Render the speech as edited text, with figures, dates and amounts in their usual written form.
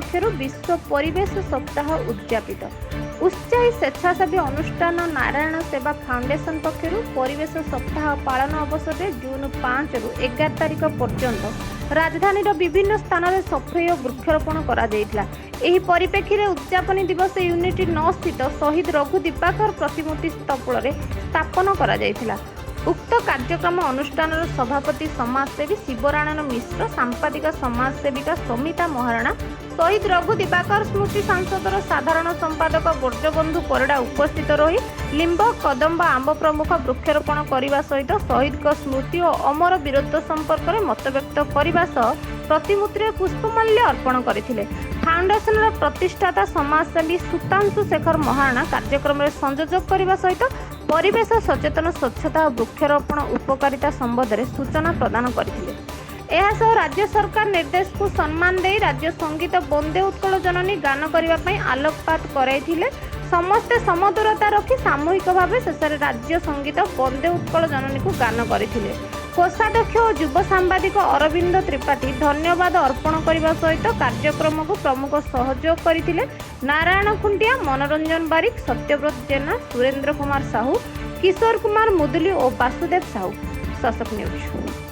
पक्षर विश्व परिवेश सप्ताह उद्यापित। उत्साही स्वेच्छासेवी अनुष्ठान नारायण सेवा फाउंडेशन पक्षर परिवेश सप्ताह पालन अवसर में जून 5 रु 11 तारिख पर्यंत राजधानी विभिन्न स्थान में सफाई और वृक्षरोपण करा जायतिला। एही परिप्रेक्षी में उद्यापनी दिवस यूनिट 9 स्थित शहीद रघु दीपाकर प्रतिमूर्ति स्थल में स्थापन करा जायतिला। उक्त कार्यक्रम अनुष्ठान सभापति समाजसेवी शिवरानन मिश्र, सांपादिका समाजसेविका समिता महाराणा, शहीद रघु दीपाकर स्मृति सांसदर साधारण संपादक गोर्जबंधु परिड़ा उपस्थित रही लिंब कदम्ब आंब प्रमुख वृक्षरोपण करने सहित शहीद स्मृति और अमर वीरत्व संपर्क में मत व्यक्त करने सह प्रतिमूर्ति पुष्पमाल्य अर्पण करथिले। फाउंडेशन प्रतिष्ठाता समाजसेवी सुतांशु शेखर महाराणा कार्यक्रम में संयोजक करने सहित परिवेश सचेतन स्वच्छता और वृक्षरोपण उपकारिता संबंध में सूचना प्रदान करथिले। एहासह राज्य सरकार निर्देश को सम्मान दे राज्य संगीत वंदे उत्कल जननी गान करने आलोकपात कराइथिले। समस्ते समदूरता रखी सामूहिक भाव शेष राज्य संगीत वंदे उत्कल जननी को गान करथिले। कोषाध्यक्ष और युव सांबादिक अरविंद त्रिपाठी धन्यवाद अर्पण करने सहित कार्यक्रम को प्रमुख सहयोग करथिले। नारायण खुंटिया, मनोरंजन बारिक, सत्यव्रत जेना, सुरेंद्र कुमार साहू, किशोर कुमार मुदुली और वासुदेव साहू। शासक न्यूज।